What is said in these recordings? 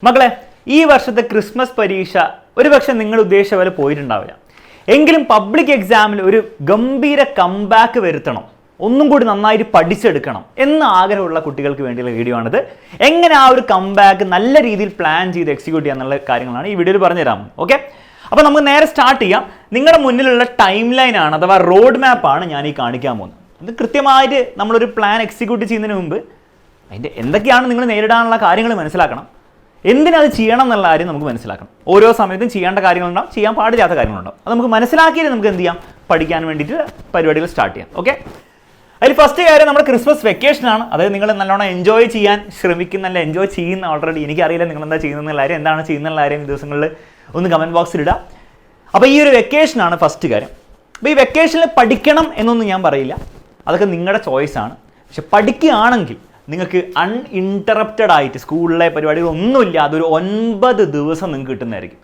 മക്കളെ, ഈ വർഷത്തെ ക്രിസ്മസ് പരീക്ഷ ഒരുപക്ഷെ നിങ്ങൾ ഉദ്ദേശിച്ച പോലെ പോയിട്ടുണ്ടാവില്ല. എങ്കിലും പബ്ലിക് എക്സാമിൽ ഒരു ഗംഭീര കംബാക്ക് വരുത്തണം, ഒന്നും കൂടി നന്നായിട്ട് പഠിച്ചെടുക്കണം എന്ന ആഗ്രഹമുള്ള കുട്ടികൾക്ക് വേണ്ടിയുള്ള വീഡിയോ ആണിത്. എങ്ങനെ ആ ഒരു കംബാക്ക് നല്ല രീതിയിൽ പ്ലാൻ ചെയ്ത് എക്സിക്യൂട്ട് ചെയ്യുക എന്നുള്ള കാര്യങ്ങളാണ് ഈ വീഡിയോയിൽ പറഞ്ഞുതരാം. ഓക്കെ, അപ്പോൾ നമുക്ക് നേരെ സ്റ്റാർട്ട് ചെയ്യാം. നിങ്ങളുടെ മുന്നിലുള്ള ടൈം ലൈൻ ആണ് അഥവാ റോഡ് മാപ്പാണ് ഞാൻ ഈ കാണിക്കാൻ പോകുന്നത്. ഇത് കൃത്യമായിട്ട് നമ്മളൊരു പ്ലാൻ എക്സിക്യൂട്ട് ചെയ്യുന്നതിന് മുമ്പ് അതിൻ്റെ എന്തൊക്കെയാണ് നിങ്ങൾ നേരിടാനുള്ള കാര്യങ്ങൾ മനസ്സിലാക്കണം. എന്തിനത് ചെയ്യണം എന്നുള്ള കാര്യം നമുക്ക് മനസ്സിലാക്കണം. ഓരോ സമയത്തും ചെയ്യേണ്ട കാര്യങ്ങളുണ്ടാവും, ചെയ്യാൻ പാടില്ലാത്ത കാര്യങ്ങളുണ്ടാവും. അത് നമുക്ക് മനസ്സിലാക്കിയിട്ട് നമുക്ക് എന്ത് ചെയ്യാം, പഠിക്കാൻ വേണ്ടിയിട്ട് പരിപാടികൾ സ്റ്റാർട്ട് ചെയ്യാം. ഓക്കെ, അതിൽ ഫസ്റ്റ് കാര്യം നമ്മുടെ ക്രിസ്മസ് വെക്കേഷനാണ്. അതായത് നിങ്ങൾ നല്ലോണം എൻജോയ് ചെയ്യാൻ ശ്രമിക്കുന്ന, എൻജോയ് ചെയ്യുന്ന ഓൾറെഡി. എനിക്കറിയില്ല നിങ്ങൾ എന്താ ചെയ്യുന്ന കാര്യം, എന്താണ് ചെയ്യുന്ന കാര്യം ഈ ദിവസങ്ങളിൽ ഒന്ന് കമൻറ്റ് ബോക്സിൽ ഇടാം. അപ്പോൾ ഈ ഒരു വെക്കേഷനാണ് ഫസ്റ്റ് കാര്യം. അപ്പോൾ ഈ വെക്കേഷനിൽ പഠിക്കണം എന്നൊന്നും ഞാൻ പറയില്ല, അതൊക്കെ നിങ്ങളുടെ ചോയ്സാണ്. പക്ഷെ പഠിക്കുകയാണെങ്കിൽ നിങ്ങൾക്ക് അൺഇൻറ്ററപ്റ്റഡ് ആയിട്ട് സ്കൂളിലെ പരിപാടികളൊന്നുമില്ല, അതൊരു 9 ദിവസം നിങ്ങൾക്ക് കിട്ടുന്നതായിരിക്കും.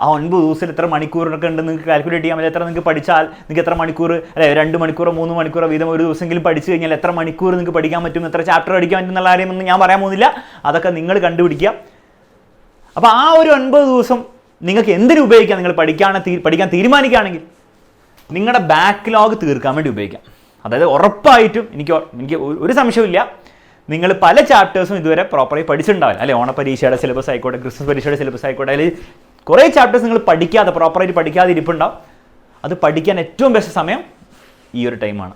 ആ 9 ദിവസത്തിൽ എത്ര മണിക്കൂറൊക്കെ ഉണ്ട് നിങ്ങൾക്ക് കാൽക്കുലേറ്റ് ചെയ്യാൻ പറ്റും. എത്ര നിങ്ങൾക്ക് പഠിച്ചാൽ നിങ്ങൾക്ക് എത്ര മണിക്കൂർ, അല്ലെ 2 മണിക്കൂറോ 3 മണിക്കൂറോ വീതം ഒരു ദിവസമെങ്കിലും പഠിച്ചു കഴിഞ്ഞാൽ എത്ര മണിക്കൂർ നിങ്ങൾക്ക് പഠിക്കാൻ പറ്റും, എത്ര ചാപ്റ്റർ പഠിക്കാൻ പറ്റും എന്നുള്ള കാര്യമൊന്നും ഞാൻ പറയാൻ പോകുന്നില്ല. അതൊക്കെ നിങ്ങൾ കണ്ടുപിടിക്കുക. അപ്പോൾ ആ ഒരു 9 ദിവസം നിങ്ങൾക്ക് എന്തിനു ഉപയോഗിക്കാം, നിങ്ങൾ പഠിക്കാൻ തീരുമാനിക്കുകയാണെങ്കിൽ നിങ്ങളുടെ ബാക്ക്ലോഗ് തീർക്കാൻ വേണ്ടി ഉപയോഗിക്കാം. അതായത് ഉറപ്പായിട്ടും എനിക്ക് ഒരു സംശയമില്ല, നിങ്ങൾ പല ചാപ്റ്റേഴ്സും ഇതുവരെ പ്രോപ്പറായി പഠിച്ചിട്ടുണ്ടാവില്ല. അല്ലെ, ഓണപരീക്ഷയുടെ സിലബസ് ആയിക്കോട്ടെ, ക്രിസ്മസ് പരീക്ഷയുടെ സിലബസ് ആയിക്കോട്ടെ, അല്ലെങ്കിൽ കുറേ ചാപ്റ്റേഴ്സ് നിങ്ങൾ പ്രോപ്പറായിട്ട് പഠിക്കാതെ ഇരിപ്പുണ്ടാവും. അത് പഠിക്കാൻ ഏറ്റവും ബെസ്റ്റ് സമയം ഈ ഒരു ടൈമാണ്.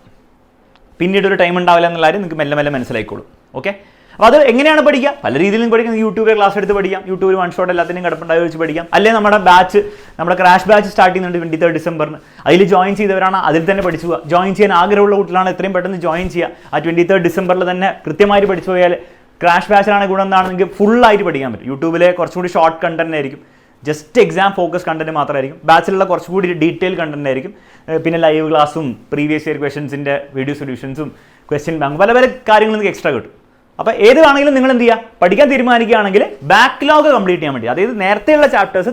പിന്നീട് ഒരു ടൈം ഉണ്ടാവില്ല എന്നുള്ള കാര്യം നിങ്ങൾക്ക് മെല്ലെ മനസ്സിലായിക്കോളും. ഓക്കെ, അപ്പോൾ അത് എങ്ങനെയാണ് പഠിക്കുക? പല രീതിയിലും പഠിക്കാം. യൂട്യൂബിൽ ക്ലാസ് എടുത്ത് പഠിക്കാം, യൂട്യൂബിൽ വൺ ഷോട്ട് എല്ലാത്തിനും കിടപ്പുണ്ടായി വെച്ച് പഠിക്കാം. അല്ലെങ്കിൽ നമ്മുടെ ക്രാഷ് ബാച്ച് സ്റ്റാർട്ട് ചെയ്യുന്നുണ്ട് 23 ഡിസംബറിന്. അതിൽ ജോയിൻ ചെയ്തവരാണ് അതിൽ തന്നെ പഠിച്ചു പോവുക. ജോയിൻ ചെയ്യാൻ ആഗ്രഹമുള്ള കുട്ടികളാണ് എത്രയും പെട്ടെന്ന് ജോയിൻ ചെയ്യുക. ആ 23 ഡിസംബറിൽ തന്നെ കൃത്യമായിട്ട് പഠിച്ചു പോയാൽ ക്രാഷ് ബാച്ചിലാണ് ഗുണം എന്താണ്, നിങ്ങൾക്ക് ഫുള്ളായിട്ട് പഠിക്കാൻ പറ്റും. യൂട്യൂബിലെ കുറച്ചുകൂടി ഷോർട്ട് കണ്ടന്റ് ആയിരിക്കും, ജസ്റ്റ് എക്സാം ഫോക്കസ് കണ്ടന്റ് മാത്രമായിരിക്കും. ബാച്ചിലുള്ള കുറച്ചുകൂടി ഡീറ്റെയിൽ കണ്ടന്റ് ആയിരിക്കും. പിന്നെ ലൈവ് ക്ലാസ്സും പ്രീവിയസ് ഇയർ ക്വസ്റ്റൻസിൻ്റെ വീഡിയോ സൊല്യൂഷൻസും ക്വസ്റ്റ്യൻ ബാങ്ക് പല കാര്യങ്ങൾ നിങ്ങൾക്ക് എക്സ്ട്രാ കിട്ടും. അപ്പോൾ ഏത് വേണമെങ്കിലും നിങ്ങൾ എന്ത് ചെയ്യുക, പഠിക്കാൻ തീരുമാനിക്കുകയാണെങ്കിൽ ബാക്ക്ലോഗ് കംപ്ലീറ്റ് ചെയ്യാൻ വേണ്ടി, അതായത് നേരത്തെയുള്ള ചാപ്റ്റേഴ്സ്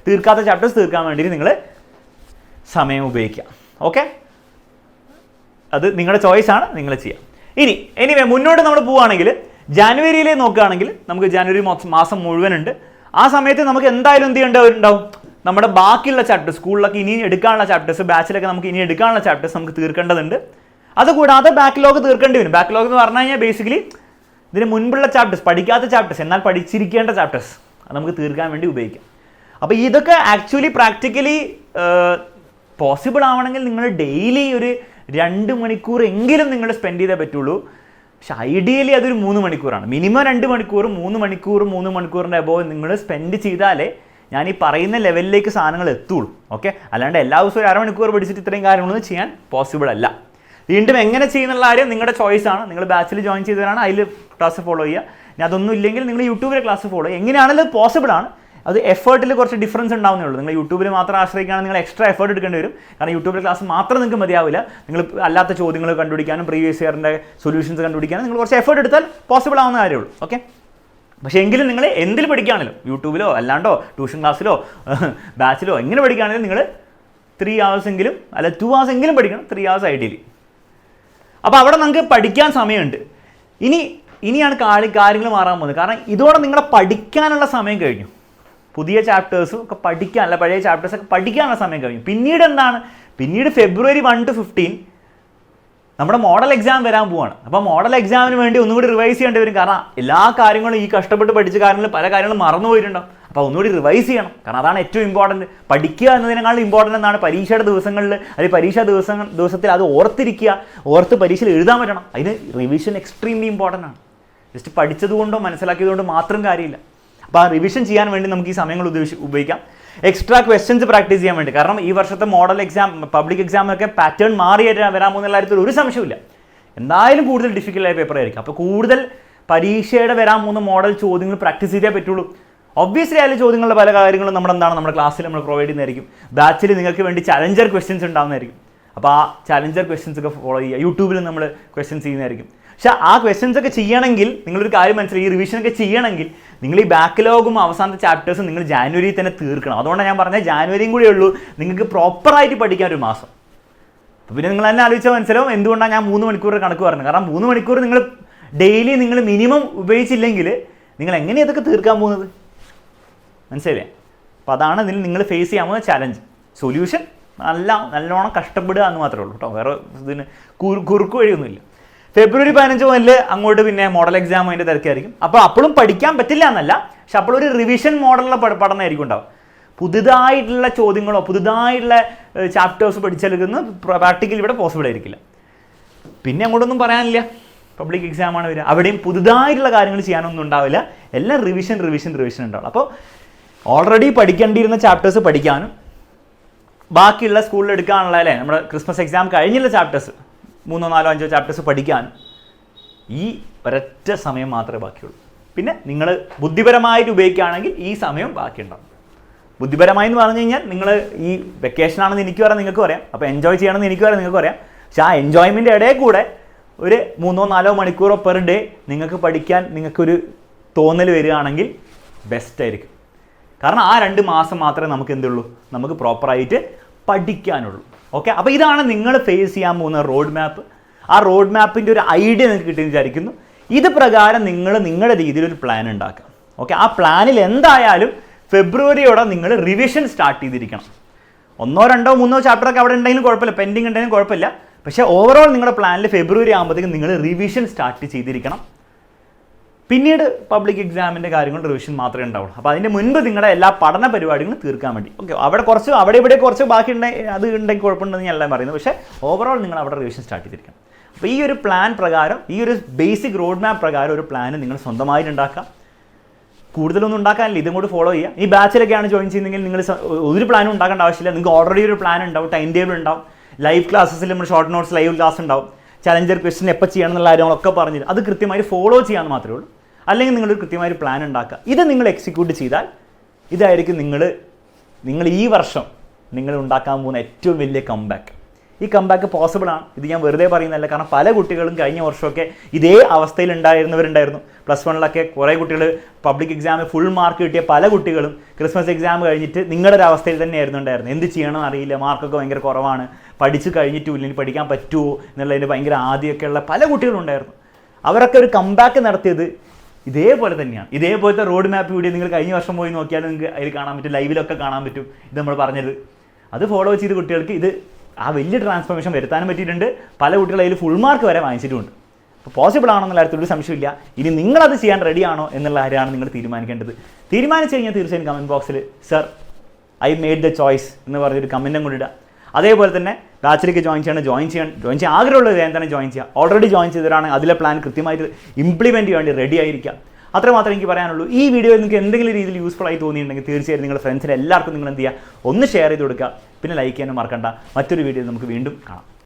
തീർക്കാത്ത ചാപ്റ്റേഴ്സ് തീർക്കാൻ വേണ്ടിയിട്ട് നിങ്ങൾ സമയം ഉപയോഗിക്കുക. ഓക്കെ, അത് നിങ്ങളുടെ ചോയ്സാണ്, നിങ്ങൾ ചെയ്യാം. എനിവേ മുന്നോട്ട് നമ്മൾ പോവുകയാണെങ്കിൽ ജാനുവരിയിലേ നോക്കുകയാണെങ്കിൽ നമുക്ക് ജാനുവരി മാസം മുഴുവനുണ്ട്. ആ സമയത്ത് നമുക്ക് എന്തായാലും എന്ത് ചെയ്യേണ്ടതുണ്ടാവും, നമ്മുടെ ബാക്കിയുള്ള ചാപ്റ്റേഴ്സ് സ്കൂളിലൊക്കെ ഇനി എടുക്കാനുള്ള ചാപ്റ്റേഴ്സ്, ബാച്ചിലൊക്കെ നമുക്ക് ഇനി എടുക്കാനുള്ള ചാപ്റ്റേഴ്സ് നമുക്ക് തീർക്കേണ്ടതുണ്ട്. അതുകൂടാതെ ബാക്ക്ലോഗ് തീർക്കേണ്ടി വരും. ബാക്ക്ലോഗ് എന്ന് പറഞ്ഞു കഴിഞ്ഞാൽ ബേസിക്കലി ഇതിന് മുൻപുള്ള ചാപ്റ്റേഴ്സ്, പഠിക്കാത്ത ചാപ്റ്റേഴ്സ് എന്നാൽ പഠിച്ചിരിക്കേണ്ട ചാപ്റ്റേഴ്സ്, അത് നമുക്ക് തീർക്കാൻ വേണ്ടി ഉപയോഗിക്കാം. അപ്പോൾ ഇതൊക്കെ ആക്ച്വലി പ്രാക്ടിക്കലി പോസിബിൾ ആവണമെങ്കിൽ നിങ്ങൾ ഡെയിലി ഒരു 2 മണിക്കൂർ എങ്കിലും നിങ്ങൾ സ്പെൻഡ് ചെയ്തേ പറ്റുള്ളൂ. പക്ഷെ ഐഡിയലി അതൊരു 3 മണിക്കൂറാണ്. മിനിമം 2 മണിക്കൂർ, 3 മണിക്കൂറിൻ്റെ അബോവ് നിങ്ങൾ സ്പെൻഡ് ചെയ്താലേ ഞാൻ ഈ പറയുന്ന ലെവലിലേക്ക് സാധനങ്ങൾ എത്തുള്ളൂ. ഓക്കെ, അല്ലാണ്ട് എല്ലാ ദിവസവും ഒരു 1/2 മണിക്കൂർ പഠിച്ചിട്ട് ഇത്രയും കാര്യങ്ങളൊന്നും ചെയ്യാൻ പോസിബിൾ അല്ല. വീണ്ടും എങ്ങനെ ചെയ്യുന്നുള്ള കാര്യം നിങ്ങളുടെ ചോയ്സാണ്. നിങ്ങൾ ബാച്ചിൽ ജോയിൻ ചെയ്തവരാണ് അതിൽ ക്ലാസ് ഫോളോ ചെയ്യുക. ഞാൻ അതൊന്നും ഇല്ലെങ്കിൽ നിങ്ങൾ യൂട്യൂബിലെ ക്ലാസ് ഫോളോ ചെയ്യുക. എങ്ങനെയാണെങ്കിലും അത് പോസിബിൾ ആണ്. അത് എഫേർട്ടിൽ കുറച്ച് ഡിഫറൻസ് ഉണ്ടാവുന്നേ ഉള്ളൂ. നിങ്ങൾ യൂട്യൂബിൽ മാത്രം ആശ്രയിക്കുകയാണെങ്കിൽ നിങ്ങൾ എക്സ്ട്രാ എഫേർട്ട് എടുക്കേണ്ടി വരും. കാരണം യൂട്യൂബിലെ ക്ലാസ് മാത്രം നിങ്ങൾക്ക് മതിയാവില്ല. നിങ്ങൾ അല്ലാത്ത ചോദ്യങ്ങൾ കണ്ടുപിടിക്കാനും പ്രീവിയസ് ഇയറിൻ്റെ സൊല്യൂഷൻസ് കണ്ടുപിടിക്കാനും നിങ്ങൾ കുറച്ച് എഫേർട്ട് എടുത്താൽ പോസിബിൾ ആവുന്ന കാര്യമുള്ളൂ. ഓക്കെ, പക്ഷേ എങ്കിലും നിങ്ങൾ എന്തിൽ പഠിക്കുകയാണെങ്കിലും യൂട്യൂബിലോ അല്ലാണ്ടോ ട്യൂഷൻ ക്ലാസ്സിലോ ബാച്ചിലോ എങ്ങനെ പഠിക്കുകയാണെങ്കിലും നിങ്ങൾ 3 hours എങ്കിലും അല്ല 2 hours എങ്കിലും പഠിക്കണം. 3 hours ഐഡിയലി. അപ്പോൾ അവിടെ നമുക്ക് പഠിക്കാൻ സമയമുണ്ട്. ഇനിയാണ് കാര്യങ്ങൾ മാറാൻ പോകുന്നത്. കാരണം ഇതോടെ നിങ്ങളെ പഠിക്കാനുള്ള സമയം കഴിഞ്ഞു. പുതിയ ചാപ്റ്റേഴ്സും ഒക്കെ പഠിക്കാനല്ല, പഴയ ചാപ്റ്റേഴ്സൊക്കെ പഠിക്കാനുള്ള സമയം കഴിഞ്ഞു. പിന്നീട് എന്താണ്, പിന്നീട് February 1 to 15 നമ്മുടെ മോഡൽ എക്സാം വരാൻ പോവാണ്. അപ്പോൾ മോഡൽ എക്സാമിന് വേണ്ടി ഒന്നുകൂടി റിവൈസ് ചെയ്യേണ്ടി വരും. കാരണം എല്ലാ കാര്യങ്ങളും ഈ കഷ്ടപ്പെട്ട് പഠിച്ച കാര്യങ്ങൾ പല കാര്യങ്ങളും മറന്നു പോയിട്ടുണ്ടാവും. അപ്പോൾ ഒന്നുകൂടി റിവൈസ് ചെയ്യണം. കാരണം അതാണ് ഏറ്റവും ഇമ്പോർട്ടൻറ്റ്. പഠിക്കുക എന്നതിനേക്കാളും ഇമ്പോർട്ടൻ്റ് എന്നാണ് പരീക്ഷയുടെ ദിവസങ്ങളിൽ, അല്ലെങ്കിൽ പരീക്ഷാ ദിവസത്തിൽ അത് ഓർത്ത് പരീക്ഷയിൽ എഴുതാൻ പറ്റണം. അതിന് റിവിഷൻ എക്സ്ട്രീംലി ഇമ്പോർട്ടൻ്റ് ആണ്. ജസ്റ്റ് പഠിച്ചതുകൊണ്ടോ മനസ്സിലാക്കിയതുകൊണ്ടോ മാത്രം കാര്യമില്ല. അപ്പോൾ ആ റിവിഷൻ ചെയ്യാൻ വേണ്ടി നമുക്ക് ഈ സമയങ്ങൾ ഉപയോഗിക്കാം. എക്സ്ട്രാ ക്വസ്റ്റ്യൻസ് പ്രാക്ടീസ് ചെയ്യാൻ വേണ്ടി. കാരണം ഈ വർഷത്തെ മോഡൽ എക്സാം, പബ്ലിക് എക്സാമൊക്കെ പാറ്റേൺ മാറി വരാൻ പോകുന്ന കാര്യത്തിൽ ഒരു സംശയമില്ല. എന്തായാലും കൂടുതൽ ഡിഫിക്കൽട്ടായ പേപ്പർ ആയിരിക്കും. അപ്പോൾ കൂടുതൽ പരീക്ഷയുടെ വരാൻ പോകുന്ന മോഡൽ ചോദ്യങ്ങൾ പ്രാക്ടീസ് ചെയ്തേ പറ്റുള്ളൂ. ഒബ്വിയസ്ലി അതിൽ ചോദ്യങ്ങളുടെ പല കാര്യങ്ങളും നമ്മുടെ ക്ലാസ്സിൽ നമ്മൾ പ്രൊവൈഡ് ചെയ്യുന്നതായിരിക്കും. ബാച്ചിൽ നിങ്ങൾക്ക് വേണ്ടി ചലഞ്ചർ ക്വസ്റ്റ്യൻസ് ഉണ്ടാകുന്നതായിരിക്കും. അപ്പോൾ ആ ചലഞ്ചർ ക്വസ്റ്റ്യൻസ് ഒക്കെ ഫോളോ ചെയ്യുക. യൂട്യൂബിൽ നമ്മൾ ക്വസ്റ്റ്യൻസ് ചെയ്യുന്നതായിരിക്കും. പക്ഷേ ആ ക്വസ്റ്റ്യൻസ് ഒക്കെ ചെയ്യണമെങ്കിൽ നിങ്ങളൊരു കാര്യം മനസ്സിലായി, ഈ റിവിഷനൊക്കെ ചെയ്യണമെങ്കിൽ നിങ്ങൾ ഈ ബാക്ക്ലോഗും അവസാനത്തെ ചാപ്റ്റേഴ്സും നിങ്ങൾ ജാനുവരി തന്നെ തീർക്കണം. അതുകൊണ്ടാണ് ഞാൻ പറഞ്ഞത് ജാനുവരിയും കൂടെ ഉള്ളൂ നിങ്ങൾക്ക് പ്രോപ്പറായിട്ട് പഠിക്കാൻ ഒരു മാസം. അപ്പോൾ പിന്നെ നിങ്ങൾ തന്നെ ആലോചിച്ചാൽ മനസ്സിലാവും എന്തുകൊണ്ടാണ് ഞാൻ 3 മണിക്കൂർ കണക്ക് പറഞ്ഞത്. കാരണം 3 മണിക്കൂർ നിങ്ങൾ ഡെയിലി നിങ്ങൾ മിനിമം ഉപയോഗിച്ചില്ലെങ്കിൽ നിങ്ങൾ എങ്ങനെ ഇതൊക്കെ തീർക്കാൻ പോകുന്നത്? മനസ്സിലായില്ലേ? അപ്പോൾ അതാണ് ഇതിൽ നിങ്ങൾ ഫേസ് ചെയ്യാൻ പോകുന്ന ചാലഞ്ച്. സൊല്യൂഷൻ നല്ലോണം കഷ്ടപ്പെടുക എന്ന് മാത്രമേ ഉള്ളൂ കേട്ടോ, വേറെ ഇതിന് കുറുക്ക് വഴിയൊന്നുമില്ല. ഫെബ്രുവരി 15 മുതൽ അങ്ങോട്ട് പിന്നെ മോഡൽ എക്സാം അതിൻ്റെ തിരക്കായിരിക്കും. അപ്പോൾ അപ്പോഴും പഠിക്കാൻ പറ്റില്ല എന്നല്ല, പക്ഷെ അപ്പോഴൊരു റിവിഷൻ മോഡലുള്ള പഠനമായിരിക്കും ഉണ്ടാവും. പുതുതായിട്ടുള്ള ചോദ്യങ്ങളോ പുതുതായിട്ടുള്ള ചാപ്റ്റേഴ്സ് പഠിച്ചെടുക്കുന്ന പ്രാക്ടിക്കൽ ഇവിടെ പോസിബിൾ ആയിരിക്കില്ല. പിന്നെ അങ്ങോട്ടൊന്നും പറയാനില്ല, പബ്ലിക് എക്സാമാണ് വരിക, അവിടെയും പുതുതായിട്ടുള്ള കാര്യങ്ങൾ ചെയ്യാനൊന്നും ഉണ്ടാവില്ല, എല്ലാം റിവിഷൻ ഉണ്ടാവുള്ളൂ. അപ്പോൾ ഓൾറെഡി പഠിക്കേണ്ടിയിരുന്ന ചാപ്റ്റേഴ്സ് പഠിക്കാനും ബാക്കിയുള്ള സ്കൂളിൽ എടുക്കാനുള്ള അല്ലേ നമ്മുടെ ക്രിസ്മസ് എക്സാം കഴിഞ്ഞുള്ള ചാപ്റ്റേഴ്സ് 3, 4, 5 ചാപ്റ്റേഴ്സ് പഠിക്കാൻ ഈ ഒരൊറ്റ സമയം മാത്രമേ ബാക്കിയുള്ളൂ. പിന്നെ നിങ്ങൾ ബുദ്ധിപരമായിട്ട് ഉപയോഗിക്കുകയാണെങ്കിൽ ഈ സമയം ബാക്കിയുണ്ടാവും. ബുദ്ധിപരമായി എന്ന് പറഞ്ഞു കഴിഞ്ഞാൽ നിങ്ങൾ ഈ വെക്കേഷനാണെന്ന് എനിക്ക് പറയാം, നിങ്ങൾക്ക് പറയാം, അപ്പോൾ എൻജോയ് ചെയ്യണമെന്ന് എനിക്ക് പറയാം, നിങ്ങൾക്ക് പറയാം. പക്ഷെ ആ എൻജോയ്മെൻ്റ് ഇടയിൽ കൂടെ ഒരു 3-4 മണിക്കൂറോ പെർ ഡേ നിങ്ങൾക്ക് പഠിക്കാൻ നിങ്ങൾക്കൊരു തോന്നൽ വരികയാണെങ്കിൽ ബെസ്റ്റ് ആയിരിക്കും. കാരണം ആ 2 മാസം മാത്രമേ നമുക്ക് എന്തുള്ളൂ, നമുക്ക് പ്രോപ്പറായിട്ട് പഠിക്കാനുള്ളൂ. ഓക്കെ, അപ്പോൾ ഇതാണ് നിങ്ങൾ ഫേസ് ചെയ്യാൻ പോകുന്ന റോഡ് മാപ്പ്. ആ റോഡ് മാപ്പിൻ്റെ ഒരു ഐഡിയ നിങ്ങൾക്ക് കിട്ടുമെന്ന് വിചാരിക്കുന്നു. ഇത് പ്രകാരം നിങ്ങൾ നിങ്ങളുടെ രീതിയിലൊരു പ്ലാൻ ഉണ്ടാക്കുക. ഓക്കെ, ആ പ്ലാനിൽ എന്തായാലും ഫെബ്രുവരിയോടെ നിങ്ങൾ റിവിഷൻ സ്റ്റാർട്ട് ചെയ്തിരിക്കണം. 1, 2, 3 ചാപ്റ്ററൊക്കെ അവിടെ ഉണ്ടെങ്കിലും കുഴപ്പമില്ല, പെൻഡിങ് ഉണ്ടെങ്കിലും കുഴപ്പമില്ല. പക്ഷേ ഓവറോൾ നിങ്ങളുടെ പ്ലാനിൽ ഫെബ്രുവരി ആകുമ്പോഴത്തേക്കും നിങ്ങൾ റിവിഷൻ സ്റ്റാർട്ട് ചെയ്തിരിക്കണം. പിന്നീട് പബ്ലിക് എക്സാമിൻ്റെ കാര്യങ്ങൾ റിവിഷൻ മാത്രമേ ഉണ്ടാവുള്ളൂ. അപ്പോൾ അതിൻ്റെ മുൻപ് നിങ്ങളുടെ എല്ലാ പഠന പരിപാടികളും തീർക്കാൻ വേണ്ടി. ഓക്കെ, അവിടെ ഇവിടെ കുറച്ച് ബാക്കി അത് ഉണ്ടെങ്കിൽ കുഴപ്പമുണ്ടെന്ന് ഞാൻ എല്ലാം പറയുന്നത്. പക്ഷേ ഓവറോൾ നിങ്ങൾ അവിടെ റിവിഷൻ സ്റ്റാർട്ട് ചെയ്തിരിക്കണം. അപ്പോൾ ഈ ഒരു പ്ലാൻ പ്രകാരം, ഈ ഒരു ബേസിക് റോഡ് മാപ്പ് പ്രകാരം ഒരു പ്ലാൻ നിങ്ങൾ സ്വന്തമായിട്ട് ഉണ്ടാക്കാം. കൂടുതലൊന്നും ഉണ്ടാക്കാനില്ല, ഇതും കൂടി ഫോളോ ചെയ്യുക. ഈ ബാച്ചിലൊക്കെയാണ് ജോയിൻ ചെയ്യുന്നതെങ്കിൽ നിങ്ങൾ ഒരു പ്ലാനും ഉണ്ടാക്കേണ്ട ആവശ്യമില്ല. നിങ്ങൾക്ക് ഓൾറെഡി ഒരു പ്ലാൻ ഉണ്ടാവും, ടൈം ടേബിൾ ഉണ്ടാവും, ലൈവ് ക്ലാസ്സസിൽ നമ്മൾ ഷോർട്ട് നോട്ട്സ് ലൈവ് ക്ലാസ് ഉണ്ടാവും, ചലഞ്ചർ ക്വസ്റ്റ്യൻ എപ്പോൾ ചെയ്യണം എന്നുള്ള കാര്യങ്ങളൊക്കെ പറഞ്ഞിട്ട് അത് കൃത്യമായി ഫോളോ ചെയ്യാമെന്ന് മാത്രമേ ഉള്ളൂ. അല്ലെങ്കിൽ നിങ്ങളൊരു കൃത്യമായ പ്ലാൻ ഉണ്ടാക്കുക. ഇത് നിങ്ങൾ എക്സിക്യൂട്ട് ചെയ്താൽ ഇതായിരിക്കും നിങ്ങൾ ഈ വർഷം നിങ്ങൾ ഉണ്ടാക്കാൻ പോകുന്ന ഏറ്റവും വലിയ കംബാക്ക്. ഈ കംബാക്ക് പോസിബിൾ ആണ്. ഇത് ഞാൻ വെറുതെ പറയുന്നതല്ല, കാരണം പല കുട്ടികളും കഴിഞ്ഞ വർഷമൊക്കെ ഇതേ അവസ്ഥയിൽ ഉണ്ടായിരുന്നവരുണ്ടായിരുന്നു. +1 കുറേ കുട്ടികൾ പബ്ലിക് എക്സാമിൽ ഫുൾ മാർക്ക് കിട്ടിയ പല കുട്ടികളും ക്രിസ്മസ് എക്സാം കഴിഞ്ഞിട്ട് നിങ്ങളുടെ ഒരു അവസ്ഥയിൽ തന്നെയായിരുന്നു ഉണ്ടായിരുന്നത്. എന്ത് ചെയ്യണമെന്ന് അറിയില്ല, മാർക്കൊക്കെ ഭയങ്കര കുറവാണ്, പഠിച്ച് കഴിഞ്ഞിട്ടില്ല, ഇനി പഠിക്കാൻ പറ്റുമോ എന്നുള്ളതിൻ്റെ ഭയങ്കര ആദ്യമൊക്കെയുള്ള പല കുട്ടികളും ഉണ്ടായിരുന്നു. അവരൊക്കെ ഒരു കംബാക്ക് നടത്തിയത് ഇതേപോലെ തന്നെയാണ്. ഇതേപോലത്തെ റോഡ് മാപ്പ് വീഡിയോ നിങ്ങൾ കഴിഞ്ഞ വർഷം പോയി നോക്കിയാൽ നിങ്ങൾക്ക് അതിൽ കാണാൻ പറ്റും, ലൈവിലൊക്കെ കാണാൻ പറ്റും. ഇത് നമ്മൾ പറഞ്ഞത് അത് ഫോളോ ചെയ്ത് കുട്ടികൾക്ക് ഇത് ആ വലിയ ട്രാൻസ്ഫോർമേഷൻ വരുത്താനും പറ്റിയിട്ടുണ്ട്. പല കുട്ടികൾ അതിൽ ഫുൾ മാർക്ക് വരെ വാങ്ങിച്ചിട്ടുമുണ്ട്. അപ്പോൾ പോസിബിൾ ആണെന്നുള്ള കാര്യത്തിൽ ഒരു സംശയമില്ല. ഇനി നിങ്ങളത് ചെയ്യാൻ റെഡിയാണോ എന്നുള്ള കാര്യമാണ് നിങ്ങൾ തീരുമാനിക്കേണ്ടത്. തീരുമാനിച്ചു കഴിഞ്ഞാൽ തീർച്ചയായും കമൻറ്റ് ബോക്സിൽ sir I made the choice എന്ന് പറഞ്ഞൊരു കമൻറ്റും കൊണ്ടിടുക. അതേപോലെ തന്നെ ബാച്ചിലേക്ക് ജോയിൻ ചെയ്യാൻ ആഗ്രഹമുള്ളത് എന്താണ് ജോയിൻ ചെയ്യുക. ഓൾറെഡി ജോയിൻ ചെയ്തവരാണ് അതിലെ പ്ലാൻ കൃത്യമായിട്ട് ഇംപ്ലിമെൻറ്റ് ചെയ്യാൻ വേണ്ടി റെഡി ആയിരിക്കുക. അത്രമാത്രം എനിക്ക് പറയാനുള്ളൂ. ഈ വീഡിയോ നിങ്ങൾക്ക് എന്തെങ്കിലും രീതിയിൽ യൂസ്ഫുൾ ആയി തോന്നിയിട്ടുണ്ടെങ്കിൽ തീർച്ചയായും നിങ്ങളുടെ ഫ്രണ്ട്സിന് എല്ലാവർക്കും നിങ്ങൾ എന്ത് ചെയ്യുക, ഒന്ന് ഷെയർ ചെയ്ത് കൊടുക്കുക. പിന്നെ ലൈക്ക് ചെയ്യാനും മറക്കണ്ട. മറ്റൊരു വീഡിയോയിൽ നമുക്ക് വീണ്ടും കാണാം.